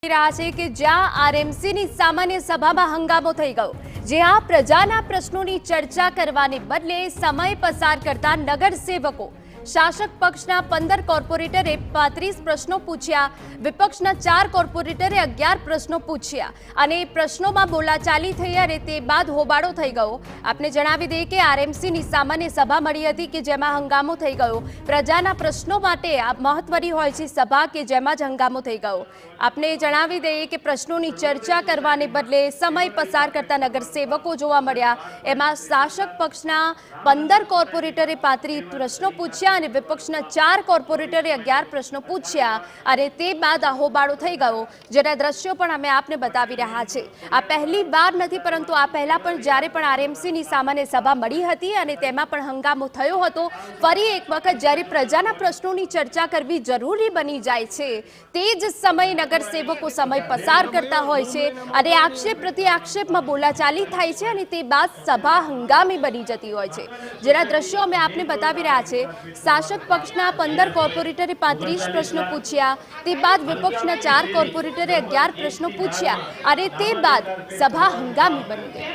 રહ્યા છે કે જ્યાં આરએમસીની સામાન્ય સભામાં હંગામો થઈ ગયો, જ્યાં પ્રજાના પ્રશ્નોની ચર્ચા કરવાને બદલે સમય પસાર કરતા નગરસેવકો, શાસક પક્ષના 15 કોર્પોરેટરે 35 પ્રશ્નો પૂછ્યા, વિપક્ષના 4 કોર્પોરેટરે 11 પ્રશ્નો પૂછ્યા અને પ્રશ્નોમાં બોલાચાલી થઈ અને તે બાદ હોબાળો થઈ ગયો। આપને જણાવી દઈએ કે આરએમસીની સામાન્ય સભા મળી હતી કે જેમાં હંગામો થઈ ગયો। પ્રજાના પ્રશ્નો માટે આ મહત્વની હોય છે સભા કે જેમાં જ હંગામો થઈ ગયો। આપને જણાવી દઈએ કે પ્રશ્નોની ચર્ચા કરવાને બદલે સમય પસાર કરતા નગરસેવકો જોવા મળ્યા। એમાં શાસક પક્ષના 15 કોર્પોરેટરે 35 પ્રશ્નો પૂછ્યા અને વિપક્ષના 4 કોર્પોરેટરે 11 પ્રશ્નો પૂછ્યા અને તે બાદ હોબાળો થઈ ગયો, જેના દ્રશ્યો પણ અમે આપને બતાવી રહ્યા છે। આ પહેલી વાર નથી, પરંતુ આ પહેલા પણ જ્યારે પણ આરએમસીની સામાન્ય સભા મળી હતી અને તેમાં પણ હંગામો થયો હતો। ફરી એક વખત જ્યારે પ્રજાના પ્રશ્નોની ચર્ચા કરવી જરૂરી બની જાય છે, તે જ સમયે નગરસેવકો સમય પસાર કરતા હોય છે અને આક્ષેપ પ્રતિ આક્ષેપમાં બોલાચાલી થાય છે અને તે બાદ સભા હંગામી બની જતી હોય છે, જેના દ્રશ્યો અમે આપને બતાવી રહ્યા છે। શાસક પક્ષના 15 કોર્પોરેટરે 35 પ્રશ્નો પૂછ્યા, તે બાદ વિપક્ષના 4 કોર્પોરેટરે 11 પ્રશ્નો પૂછ્યા અને તે બાદ સભા હંગામી બની ગઈ।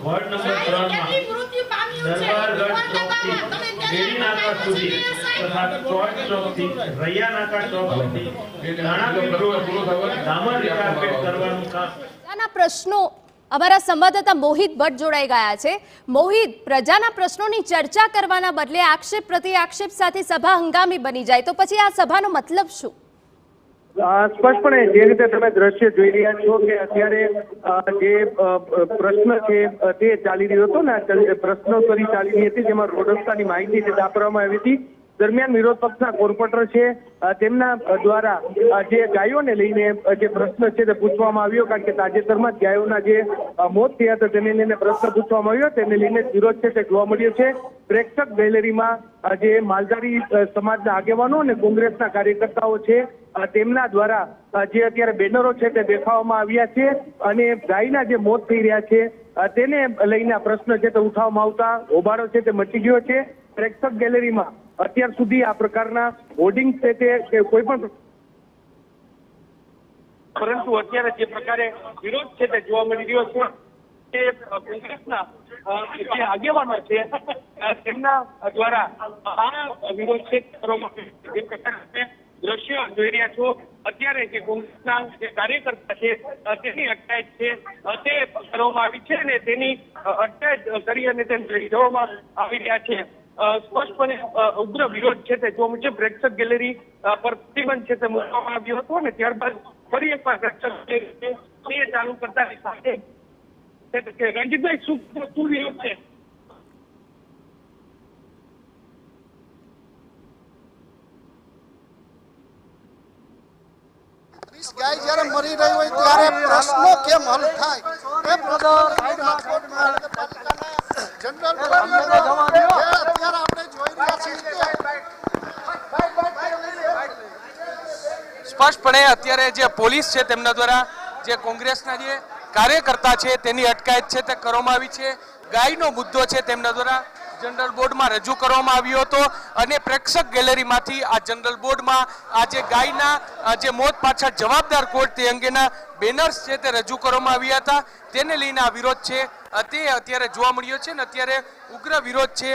વોર્ડ નંબર 3 માં દરબારગઢ ચોકથી બેડીનાકા સુધી તથા ચોક ચોકથી રૈયાનાકા ચોક સુધી ડામર રિકાર્પેટ કરવાનું કામ। પ્રજાના પ્રશ્નો અમારા સંવાદદાતા મોહિત ભટ્ટ જોડાઈ ગયા છે। મોહિત, પ્રજાના પ્રશ્નોની ચર્ચા કરવાના બદલે આક્ષેપ પ્રતિ આક્ષેપ સાથે સભા હંગામી બની જાય તો પછી આ સભાનો મતલબ શું? સ્પષ્ટપણે જે રીતે તમે દ્રશ્ય જોઈ રહ્યા છો કે અત્યારે જે પ્રશ્ન છે તે ચાલી રહ્યો હતો ને, પ્રશ્નોત્તરી ચાલી રહી હતી, જેમાં રોડ રસ્તાની માહિતી છે આપવામાં આવી હતી। દરમિયાન વિરોધ પક્ષના કોર્પોરેટર છે તેમના દ્વારા જે ગાયોને લઈને જે પ્રશ્ન છે તે પૂછવામાં આવ્યો, કારણ કે તાજેતરમાં જ ગાયોના જે મોત થયા હતા તેને લઈને પ્રશ્ન પૂછવામાં આવ્યો, તેને લઈને વિરોધ છે તે જોવા મળ્યો છે। પ્રેક્ષક ગેલેરીમાં જે માલધારી સમાજના આગેવાનો અને કોંગ્રેસના કાર્યકર્તાઓ છે તેમના દ્વારા જે અત્યારે બેનરો છે તે દેખાડવામાં આવ્યા છે અને ગાયના જે મોત થઈ રહ્યા છે તેને લઈને આ પ્રશ્ન છે તે ઉઠાવવામાં આવતા હોબાળો છે તે મચી ગયો છે। પ્રેક્ષક ગેલેરીમાં અત્યાર સુધી આ પ્રકારના હોર્ડિંગ છે તે કોઈ પણ, પરંતુ અત્યારે જે પ્રકારે વિરોધ છે તે જોવા મળી રહ્યો છે તે કોંગ્રેસના જે આગેવાનો છે તેમના દ્વારા આ વિરોધ છે કરવામાં જે પ્રકારે દ્રશ્ય જોઈ રહ્યા છો। અત્યારે જે કોંગ્રેસના જે કાર્યકર્તા છે તેની અટકાયત છે તે કરવામાં આવી છે અને તેની અટકાયત કરી અને તેને લઈ જવામાં આવી રહ્યા છે। સ્પષ્ટપણે ઉગ્ર વિરોધ છે તે જોવા મળશે। પ્રેક્ષક ગેલેરી પર પ્રતિબંધ છે તે મૂકવામાં આવ્યો હતો અને ત્યારબાદ ફરી એકવાર પ્રેક્ષક ગેલેરી ચાલુ કરતા સાથે રણજીતભાઈ શું વિરોધ છે? ગાય જ્યારે મરી રહી હોય ત્યારે પ્રશ્નો કેમ હલ થાય એ પ્રશ્નો જનરલ અત્યારે આપણે જોઈ રહ્યા છીએ। સ્પષ્ટપણે અત્યારે જે પોલીસ છે તેમના દ્વારા જે કોંગ્રેસના જે કાર્યકર્તા છે તેની અટકાયત છે તે કરવામાં આવી છે। ગાયનો મુદ્દો છે તેમના દ્વારા જનરલ બોર્ડમાં રજૂ કરવામાં આવ્યો હતો અને પ્રેક્ષક ગેલેરીમાંથી આ જનરલ બોર્ડમાં આ જે ગાયના જે મોત પાછળ જવાબદાર કોણ તે અંગેના બેનર્સ છે તે રજૂ કરવામાં આવ્યા હતા। તેને લઈને આ વિરોધ છે તે અત્યારે જોવા મળ્યો છે ને અત્યારે ઉગ્ર વિરોધ છે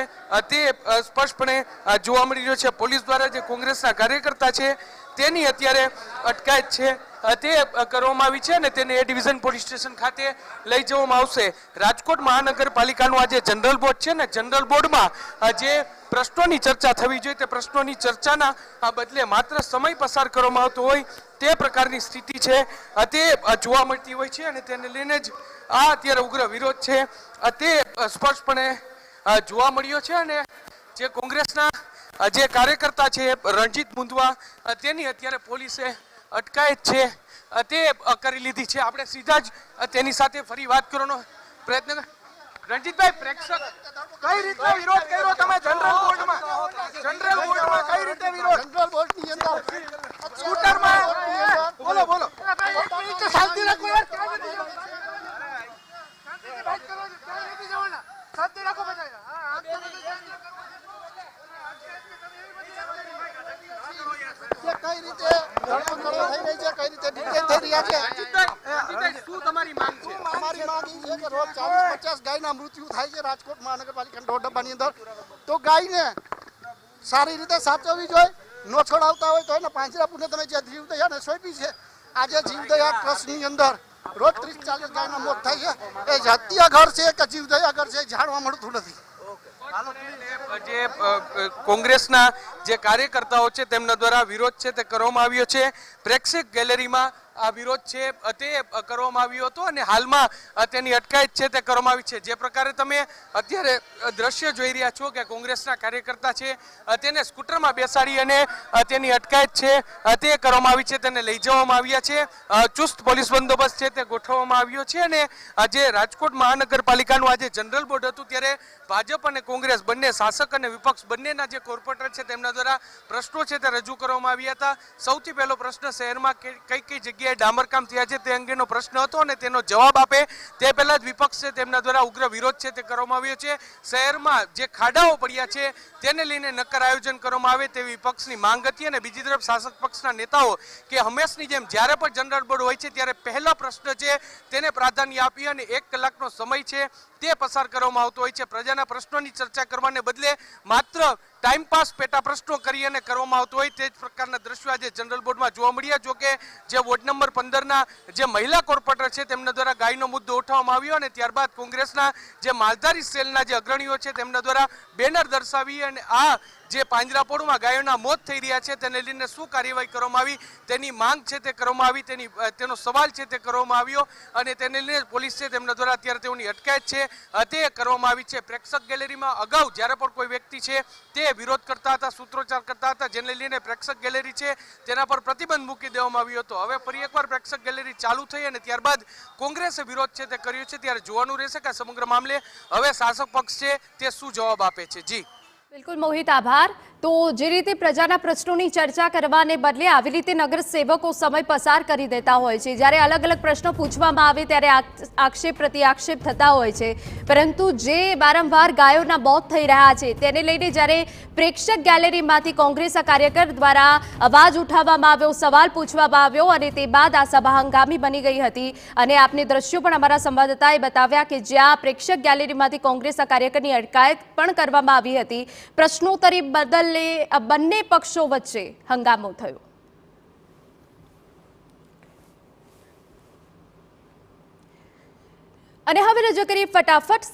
તે સ્પષ્ટપણે જોવા મળી રહ્યો છે। પોલીસ દ્વારા જે કોંગ્રેસના કાર્યકર્તા છે તેની અત્યારે અટકાયત છે તે કરવામાં આવી છે અને તેને એ ડિવિઝન પોલીસ સ્ટેશન ખાતે લઈ જવામાં આવશે। રાજકોટ મહાનગરપાલિકાનું આ જે જનરલ બોર્ડ છે ને, જનરલ બોર્ડમાં જે પ્રશ્નોની ચર્ચા થવી જોઈએ તે પ્રશ્નોની ચર્ચાના બદલે માત્ર સમય પસાર કરવામાં આવતો હોય તે પ્રકારની સ્થિતિ છે તે જોવા મળતી હોય છે અને તેને લઈને જ આ અત્યારે ઉગ્ર વિરોધ છે તે સ્પષ્ટપણે જોવા મળ્યો છે અને જે કોંગ્રેસના જે કાર્યકર્તા છે રણજીત મુંદવા તેની અત્યારે પોલીસે અટકાયત છે તે કરી લીધી છે। આપણે સીધા જ તેની સાથે ફરી વાત કરવાનો પ્રયત્ન। રણજીતભાઈ, પ્રેક્ષક કઈ રીતે વિરોધ કર્યો તમે જનરલ બોર્ડમાં કઈ રીતે વિરોધ? જનરલ બોર્ડની અંદર સ્કૂટરમાં બોલો શાંતિ રાખો યાર, શાંતિ રાખો બધા। કઈ રીતે ડિટેન થઈ રહ્યા છે. શું તમારી માંગ છે? અમારી માંગ એ છે કે રોજ 40-50 ગાયના મૃત્યુ થાય છે રાજકોટ મહાનગરપાલિકાના દોઢ ડબ્બાની અંદર. તો ગાયને સારી રીતે સાચવવી જોઈએ. નો છોડાવતા હોય તો એને પાંજરા પૂને તમે જે જીવદયાને સોંપી છે, આજે જીવદયા ટ્રસ્ટની અંદર રોજ 30-40 ગાયના મોત થાય છે. એ હત્યા ઘર છે કે જીવદયા ઘર છે જાણવા મળતું નથી. જે કોંગ્રેસના જે કાર્યકર્તાઓ છે તેમના દ્વારા વિરોધ છે તે કરવામાં આવ્યો છે. પ્રેક્ષક ગેલેરીમાં આ વિરોધ છે તે કરવામાં આવ્યો હતો અને હાલમાં તેની અટકાયત છે તે કરવામાં આવી છે. જે પ્રકારે તમે અત્યારે દ્રશ્ય જોઈ રહ્યા છો કે કોંગ્રેસના કાર્યકર્તા છે તેને સ્કૂટરમાં બેસાડી અને તેની અટકાયત છે તે કરવામાં આવી છે. તેને લઈ જવામાં આવ્યા છે. ચુસ્ત પોલીસ બંદોબસ્ત છે તે ગોઠવવામાં આવ્યો છે અને આજે રાજકોટ મહાનગરપાલિકાનું આજે જનરલ બોર્ડ હતું ત્યારે ભાજપ અને કોંગ્રેસ બંને શાસક અને વિપક્ષ બંનેના જે કોર્પોરેટર છે તેમના દ્વારા પ્રશ્નો છે તે રજૂ કરવામાં આવ્યા હતા. સૌથી પહેલો પ્રશ્ન શહેરમાં કઈ જગ્યાએ ડામરકામ થયા છે તે અંગેનો પ્રશ્ન હતો અને તેનો જવાબ આપે તે પહેલા જ વિપક્ષ છે તેમના દ્વારા ઉગ્ર વિરોધ છે તે કરવામાં આવ્યો છે. શહેરમાં જે ખાડાઓ પડ્યા છે તેને લઈને નક્કર આયોજન કરવામાં આવે તેવી વિપક્ષની માંગ હતી અને બીજી તરફ શાસક પક્ષના નેતાઓ કે હંમેશની જેમ જ્યારે પણ જનરલ બોર્ડ હોય છે ત્યારે પહેલો પ્રશ્ન છે તેને પ્રાધાન્ય આપી અને 1 કલાકનો સમય છે તે પસાર કરવામાં આવતો હોય છે. પ્રજાના પ્રશ્નોની ચર્ચા કરવાને બદલે માત્ર ટાઈમ પાસ પેટા પ્રશ્નો કરી અને કરવામાં આવતો હોય તે જ પ્રકારના દ્રશ્યો આજે જનરલ બોર્ડમાં જોવા મળ્યા. જો કે જે વોર્ડ નંબર 15ના જે મહિલા કોર્પોરેટર છે તેમના દ્વારા ગાયનો મુદ્દો ઉઠાવવામાં આવ્યો અને ત્યારબાદ કોંગ્રેસના જે માલધારી સેલના જે અગ્રણીઓ છે તેમના દ્વારા બેનર દર્શાવી અને આ જે પાંજરાપોળમાં ગાયોના મોત થઈ રહ્યા છે તેને લઈને શું કાર્યવાહી કરવામાં આવી તેની માંગ છે તે કરવામાં આવી, તેનો સવાલ છે તે કરવામાં આવ્યો અને તેને લઈને પોલીસ છે તેમના દ્વારા અત્યારે તેઓની અટકાયત છે તે કરવામાં આવી છે. પ્રેક્ષક ગેલેરીમાં અગાઉ જ્યારે પણ કોઈ વ્યક્તિ છે તે વિરોધ કરતા હતા, સૂત્રોચ્ચાર કરતા હતા, જેને લઈને પ્રેક્ષક ગેલેરી છે તેના પર પ્રતિબંધ મૂકી દેવામાં આવ્યો હતો. હવે ફરી એકવાર પ્રેક્ષક ગેલેરી ચાલુ થઈ અને ત્યારબાદ કોંગ્રેસે વિરોધ છે તે કર્યો છે. ત્યારે જોવાનું રહેશે કે સમગ્ર મામલે હવે શાસક પક્ષ છે તે શું જવાબ આપે છે. જી બિલકુલ મોહિત, આભાર. તો જે રીતે પ્રજાના પ્રશ્નોની ચર્ચા કરવાને બદલે આવી રીતે નગરસેવકો સમય પસાર કરી દેતા હોય છે, જ્યારે અલગ અલગ પ્રશ્નો પૂછવામાં આવે ત્યારે આક્ષેપ પ્રત્યાક્ષેપ થતા હોય છે, પરંતુ જે વારંવાર ગાયોના મોત થઈ રહ્યા છે તેને લઈને જ્યારે પ્રેક્ષક ગેલેરીમાંથી કોંગ્રેસના કાર્યકર દ્વારા અવાજ ઉઠાવવામાં આવ્યો, સવાલ પૂછવામાં આવ્યો અને તે બાદ આ સભા હંગામી બની ગઈ હતી. અને આપને દ્રશ્યો પણ અમારા સંવાદદાતાએ બતાવ્યા કે જ્યાં પ્રેક્ષક ગેલેરીમાંથી કોંગ્રેસના કાર્યકરની અટકાયત પણ કરવામાં આવી હતી. પ્રશ્નોત્તરી બદલે બંને પક્ષો વચ્ચે હંગામો થયો. અને હવે રજૂ કરીએ ફટાફટ